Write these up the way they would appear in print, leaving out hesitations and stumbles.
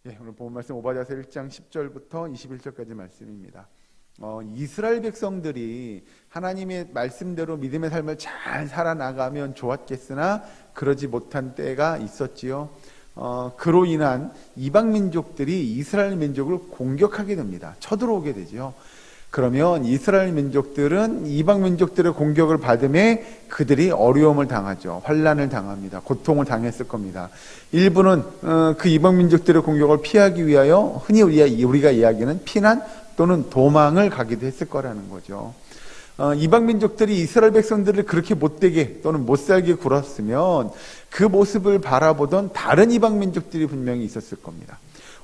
오늘 본 말씀 오바댜서 1장 10절부터 21절까지 말씀입니다. 이스라엘 백성들이 하나님의 말씀대로 믿음의 삶을 잘 살아나가면 좋았겠으나 그러지 못한 때가 있었지요. 그로 인한 이방 민족들이 이스라엘 민족을 공격하게 됩니다. 쳐들어오게 되죠. 그러면 이스라엘 민족들은 이방 민족들의 공격을 받음에 그들이 어려움을 당하죠. 환난을 당합니다. 고통을 당했을 겁니다. 일부는 그 이방 민족들의 공격을 피하기 위하여 흔히 우리가 이야기하는 피난 또는 도망을 가기도 했을 거라는 거죠. 이방 민족들이 이스라엘 백성들을 그렇게 못되게 또는 못살게 굴었으면 그 모습을 바라보던 다른 이방 민족들이 분명히 있었을 겁니다.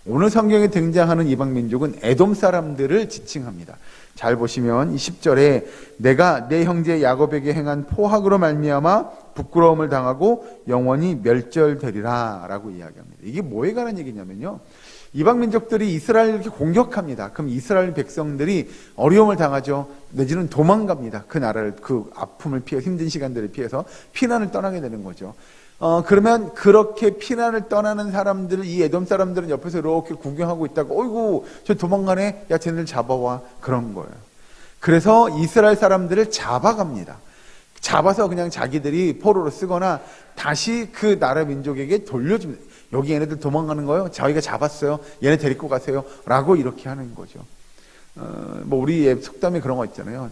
오늘 성경에 등장하는 이방 민족은 에돔 사람들을 지칭합니다. 잘 보시면 10절에 내가 내 형제 야곱에게 행한 포악으로 말미암아 부끄러움을 당하고 영원히 멸절되리라 라고 이야기합니다. 이게 뭐에 관한 얘기냐면요, 이방 민족들이 이스라엘을 이렇게 공격합니다. 그럼 이스라엘 백성들이 어려움을 당하죠. 내지는 도망갑니다. 그 나라를, 그 아픔을 피해 힘든 시간들을 피해서 피난을 떠나게 되는 거죠. 그러면 그렇게 피난을 떠나는 사람들을 이 에돔 사람들은 옆에서 이렇게 구경하고 있다가 어이구 저 도망가네, 야 쟤네를 잡아와, 그런 거예요. 그래서 이스라엘 사람들을 잡아갑니다. 잡아서 그냥 자기들이 포로로 쓰거나 다시 그 나라 민족에게 돌려줍니다. 여기 얘네들 도망가는 거요, 저희가 잡았어요, 얘네 데리고 가세요 라고 이렇게 하는 거죠. 우리의 속담에 그런 거 있잖아요.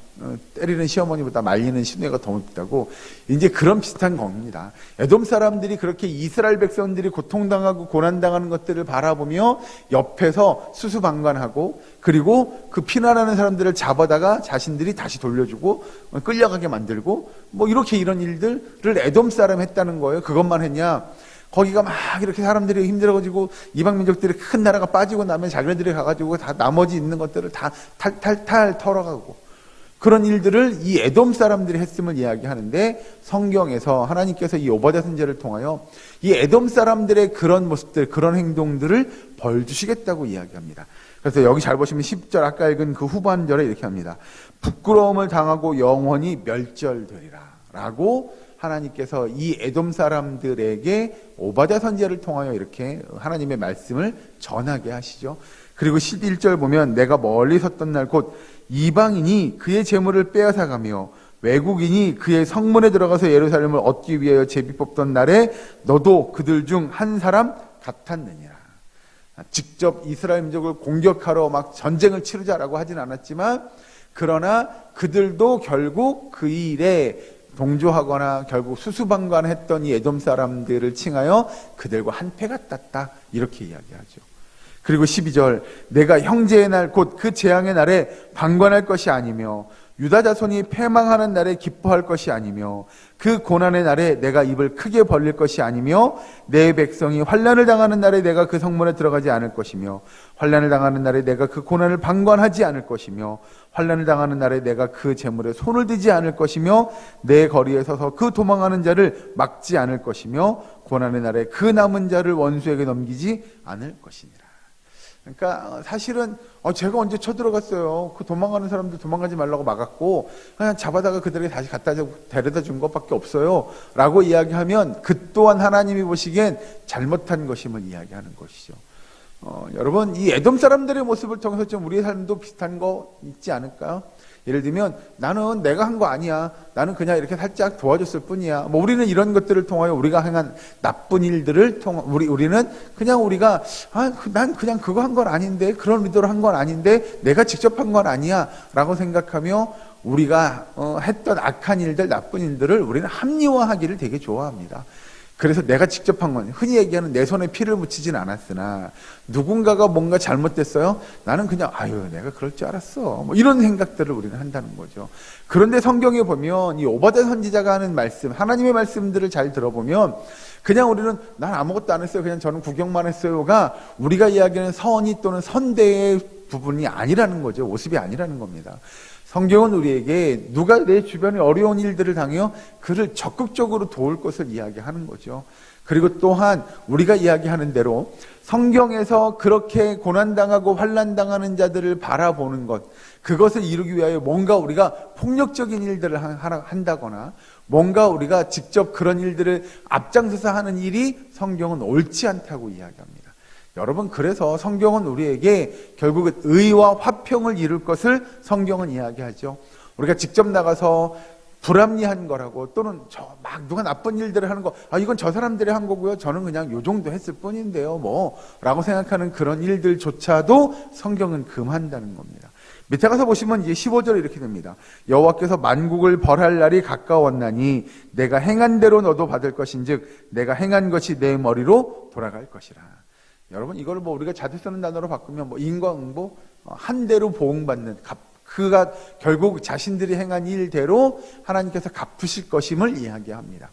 때리는 시어머니보다 말리는 시누이가 더 밉다고. 이제 그런 비슷한 겁니다. 에돔 사람들이 그렇게 이스라엘 백성들이 고통당하고 고난당하는 것들을 바라보며 옆에서 수수방관하고, 그리고 그 피난하는 사람들을 잡아다가 자신들이 다시 돌려주고 끌려가게 만들고 이렇게 이런 일들을 에돔 사람 했다는 거예요. 그것만 했냐? 거기가 막 이렇게 사람들이 힘들어가지고 이방 민족들이 큰 나라가 빠지고 나면 자기네들이 가가지고 다 나머지 있는 것들을 다 탈탈탈 털어가고, 그런 일들을 이 에돔 사람들이 했음을 이야기하는데, 성경에서 하나님께서 이 오바댜 선지자를 통하여 이 에돔 사람들의 그런 모습들, 그런 행동들을 벌 주시겠다고 이야기합니다. 그래서 여기 잘 보시면 10절 아까 읽은 그 후반절에 이렇게 합니다. 부끄러움을 당하고 영원히 멸절되리라 라고 하나님께서 이 에돔 사람들에게 오바댜 선지자를 통하여 이렇게 하나님의 말씀을 전하게 하시죠. 그리고 11절 보면 내가 멀리 섰던 날 곧 이방인이 그의 재물을 빼앗아가며 외국인이 그의 성문에 들어가서 예루살렘을 얻기 위하여 제비 뽑던 날에 너도 그들 중 한 사람 같았느니라. 직접 이스라엘 민족을 공격하러 막 전쟁을 치르자라고 하진 않았지만, 그러나 그들도 결국 그 일에 동조하거나 결국 수수방관했던 이 에돔 사람들을 칭하여 그들과 한패 같았다 이렇게 이야기하죠. 그리고 12절 내가 형제의 날 곧 그 재앙의 날에 방관할 것이 아니며 유다 자손이 패망하는 날에 기뻐할 것이 아니며 그 고난의 날에 내가 입을 크게 벌릴 것이 아니며 내 백성이 환난을 당하는 날에 내가 그 성문에 들어가지 않을 것이며 환난을 당하는 날에 내가 그 고난을 방관하지 않을 것이며 환난을 당하는 날에 내가 그 재물에 손을 대지 않을 것이며 내 거리에 서서 그 도망하는 자를 막지 않을 것이며 고난의 날에 그 남은 자를 원수에게 넘기지 않을 것이니라. 그러니까 사실은 제가 언제 쳐들어갔어요. 그 도망가는 사람들 도망가지 말라고 막았고 그냥 잡아다가 그들에게 다시 데려다 준 것밖에 없어요 라고 이야기하면 그 또한 하나님이 보시기엔 잘못한 것임을 이야기하는 것이죠. 여러분, 이 에돔 사람들의 모습을 통해서 좀 우리의 삶도 비슷한 거 있지 않을까요? 예를 들면 나는 내가 한 거 아니야, 나는 그냥 이렇게 살짝 도와줬을 뿐이야. 우리는 이런 것들을 통하여 우리가 행한 나쁜 일들을 우리는 그냥 우리가 난 그냥 그거 한 건 아닌데, 그런 의도로 한 건 아닌데, 내가 직접 한 건 아니야 라고 생각하며 우리가 했던 악한 일들, 나쁜 일들을 우리는 합리화하기를 되게 좋아합니다. 그래서 내가 직접 한 건, 흔히 얘기하는 내 손에 피를 묻히진 않았으나 누군가가 뭔가 잘못됐어요? 나는 그냥 내가 그럴 줄 알았어, 이런 생각들을 우리는 한다는 거죠. 그런데 성경에 보면 이 오바댜 선지자가 하는 말씀, 하나님의 말씀들을 잘 들어보면 그냥 우리는 난 아무것도 안 했어요, 그냥 저는 구경만 했어요가 우리가 이야기하는 선의 또는 선대의 부분이 아니라는 거죠. 모습이 아니라는 겁니다. 성경은 우리에게 누가 내 주변에 어려운 일들을 당해요? 그를 적극적으로 도울 것을 이야기하는 거죠. 그리고 또한 우리가 이야기하는 대로 성경에서 그렇게 고난당하고 환난당하는 자들을 바라보는 것, 그것을 이루기 위하여 뭔가 우리가 폭력적인 일들을 한다거나 뭔가 우리가 직접 그런 일들을 앞장서서 하는 일이 성경은 옳지 않다고 이야기합니다. 여러분, 그래서 성경은 우리에게 결국은 의와 화평을 이룰 것을 성경은 이야기하죠. 우리가 직접 나가서 불합리한 거라고, 또는 막 누가 나쁜 일들을 하는 거, 이건 저 사람들이 한 거고요, 저는 그냥 요 정도 했을 뿐인데요 라고 생각하는 그런 일들조차도 성경은 금한다는 겁니다. 밑에 가서 보시면 이제 15절에 이렇게 됩니다. 여호와께서 만국을 벌할 날이 가까웠나니 내가 행한 대로 너도 받을 것인즉 내가 행한 것이 내 머리로 돌아갈 것이라. 여러분, 이걸 우리가 자주 쓰는 단어로 바꾸면 인과응보, 한 대로 보응받는, 그가 결국 자신들이 행한 일대로 하나님께서 갚으실 것임을 이야기합니다.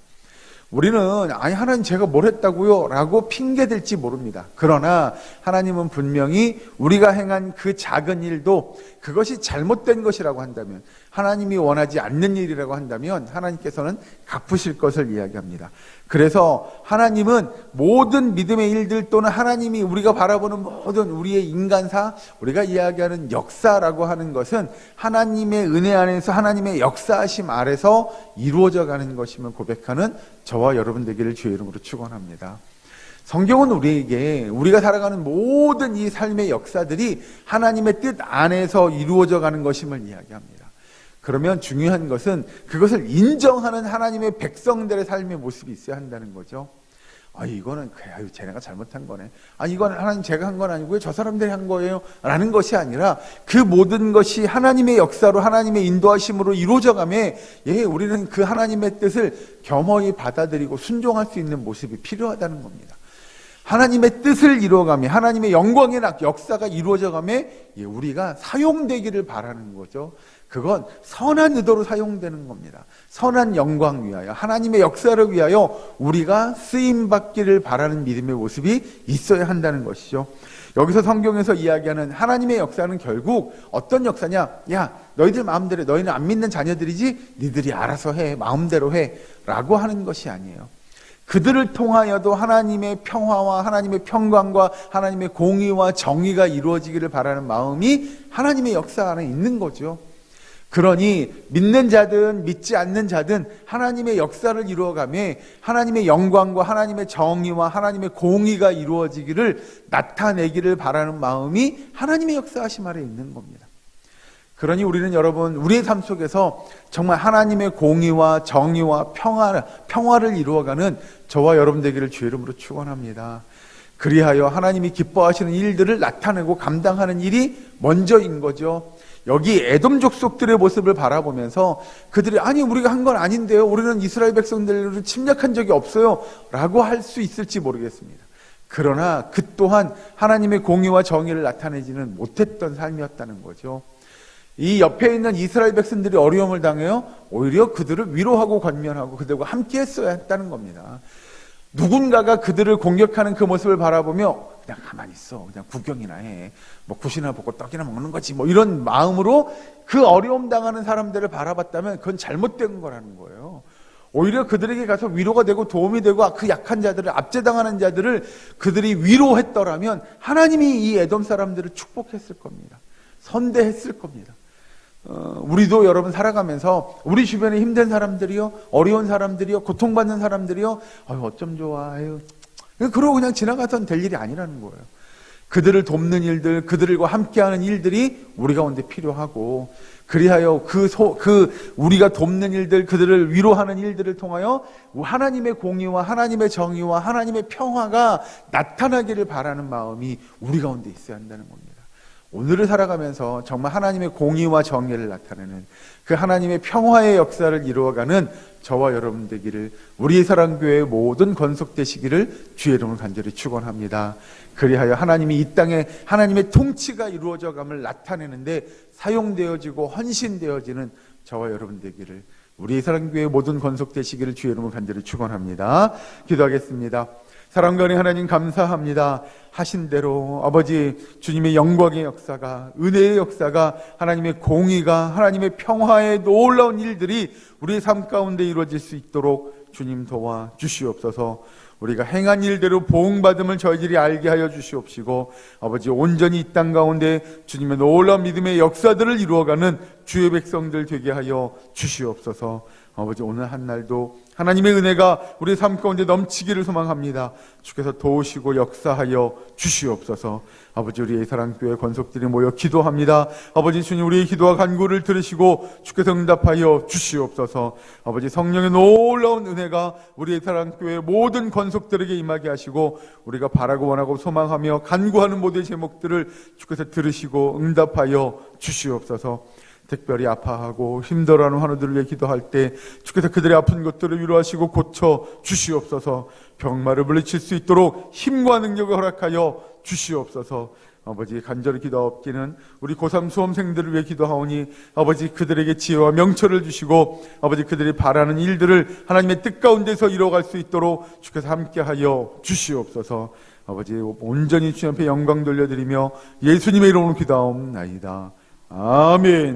우리는 하나님 제가 뭘 했다고요? 라고 핑계댈지 모릅니다. 그러나 하나님은 분명히 우리가 행한 그 작은 일도 그것이 잘못된 것이라고 한다면, 하나님이 원하지 않는 일이라고 한다면 하나님께서는 갚으실 것을 이야기합니다. 그래서 하나님은 모든 믿음의 일들, 또는 하나님이 우리가 바라보는 모든 우리의 인간사, 우리가 이야기하는 역사라고 하는 것은 하나님의 은혜 안에서, 하나님의 역사하심 아래서 이루어져 가는 것임을 고백하는 저와 여러분 되기를 주의 이름으로 축원합니다. 성경은 우리에게 우리가 살아가는 모든 이 삶의 역사들이 하나님의 뜻 안에서 이루어져 가는 것임을 이야기합니다. 그러면 중요한 것은 그것을 인정하는 하나님의 백성들의 삶의 모습이 있어야 한다는 거죠. 이거는 쟤네가 잘못한 거네. 이건 하나님 제가 한 건 아니고요, 저 사람들이 한 거예요 라는 것이 아니라, 그 모든 것이 하나님의 역사로, 하나님의 인도하심으로 이루어져 가며 우리는 그 하나님의 뜻을 겸허히 받아들이고 순종할 수 있는 모습이 필요하다는 겁니다. 하나님의 뜻을 이루어가며 하나님의 영광의 역사가 이루어져가며 우리가 사용되기를 바라는 거죠. 그건 선한 의도로 사용되는 겁니다. 선한 영광 위하여, 하나님의 역사를 위하여 우리가 쓰임받기를 바라는 믿음의 모습이 있어야 한다는 것이죠. 여기서 성경에서 이야기하는 하나님의 역사는 결국 어떤 역사냐? 너희들 마음대로, 너희는 안 믿는 자녀들이지 니들이 알아서 해, 마음대로 해 라고 하는 것이 아니에요. 그들을 통하여도 하나님의 평화와 하나님의 평강과 하나님의 공의와 정의가 이루어지기를 바라는 마음이 하나님의 역사 안에 있는 거죠. 그러니 믿는 자든 믿지 않는 자든 하나님의 역사를 이루어가며 하나님의 영광과 하나님의 정의와 하나님의 공의가 이루어지기를 나타내기를 바라는 마음이 하나님의 역사하심 아래 있는 겁니다. 그러니 우리는 여러분, 우리의 삶 속에서 정말 하나님의 공의와 정의와 평화를 이루어가는 저와 여러분 되기를 주의 이름으로 축원합니다. 그리하여 하나님이 기뻐하시는 일들을 나타내고 감당하는 일이 먼저인 거죠. 여기 에돔 족속들의 모습을 바라보면서 그들이 우리가 한 건 아닌데요, 우리는 이스라엘 백성들을 침략한 적이 없어요 라고 할 수 있을지 모르겠습니다. 그러나 그 또한 하나님의 공의와 정의를 나타내지는 못했던 삶이었다는 거죠. 이 옆에 있는 이스라엘 백성들이 어려움을 당해요. 오히려 그들을 위로하고 권면하고 그들과 함께 했어야 했다는 겁니다. 누군가가 그들을 공격하는 그 모습을 바라보며 그냥 가만히 있어, 그냥 구경이나 해, 굿이나 먹고 떡이나 먹는 거지, 이런 마음으로 그 어려움 당하는 사람들을 바라봤다면 그건 잘못된 거라는 거예요. 오히려 그들에게 가서 위로가 되고 도움이 되고 그 약한 자들을, 압제당하는 자들을 그들이 위로했더라면 하나님이 이 에돔 사람들을 축복했을 겁니다. 선대했을 겁니다. 우리도 여러분 살아가면서 우리 주변에 힘든 사람들이요, 어려운 사람들이요, 고통받는 사람들이요, 어쩜 좋아, 그러고 그냥 지나가선 될 일이 아니라는 거예요. 그들을 돕는 일들, 그들과 함께하는 일들이 우리 가운데 필요하고, 그리하여 우리가 돕는 일들, 그들을 위로하는 일들을 통하여 하나님의 공의와 하나님의 정의와 하나님의 평화가 나타나기를 바라는 마음이 우리 가운데 있어야 한다는 겁니다. 오늘을 살아가면서 정말 하나님의 공의와 정의를 나타내는 그 하나님의 평화의 역사를 이루어가는 저와 여러분 되기를, 우리의 사랑교회의 모든 건속되시기를 주의 이름으로 간절히 축원합니다. 그리하여 하나님이 이 땅에 하나님의 통치가 이루어져감을 나타내는데 사용되어지고 헌신되어지는 저와 여러분 되기를, 우리의 사랑교회의 모든 건속되시기를 주의 이름으로 간절히 축원합니다. 기도하겠습니다. 사랑과 은혜 하나님 감사합니다. 하신 대로 아버지 주님의 영광의 역사가, 은혜의 역사가, 하나님의 공의가, 하나님의 평화의 놀라운 일들이 우리의 삶 가운데 이루어질 수 있도록 주님 도와 주시옵소서. 우리가 행한 일대로 보응받음을 저희들이 알게 하여 주시옵시고, 아버지 온전히 이 땅 가운데 주님의 놀라운 믿음의 역사들을 이루어가는 주의 백성들 되게 하여 주시옵소서. 아버지 오늘 한 날도 하나님의 은혜가 우리의 삶 가운데 넘치기를 소망합니다. 주께서 도우시고 역사하여 주시옵소서. 아버지 우리의 사랑교회 권속들이 모여 기도합니다. 아버지 주님 우리의 기도와 간구를 들으시고 주께서 응답하여 주시옵소서. 아버지 성령의 놀라운 은혜가 우리의 사랑교회 모든 권속들에게 임하게 하시고 우리가 바라고 원하고 소망하며 간구하는 모든 제목들을 주께서 들으시고 응답하여 주시옵소서. 특별히 아파하고 힘들어하는 환우들을 위해 기도할 때 주께서 그들의 아픈 것들을 위로하시고 고쳐 주시옵소서. 병마를 물리칠 수 있도록 힘과 능력을 허락하여 주시옵소서. 아버지 간절히 기도하옵기는 우리 고3 수험생들을 위해 기도하오니 아버지 그들에게 지혜와 명철을 주시고 아버지 그들이 바라는 일들을 하나님의 뜻 가운데서 이루어갈 수 있도록 주께서 함께하여 주시옵소서. 아버지 온전히 주님 앞에 영광 돌려드리며 예수님의 이름으로 기도하옵나이다. 아멘.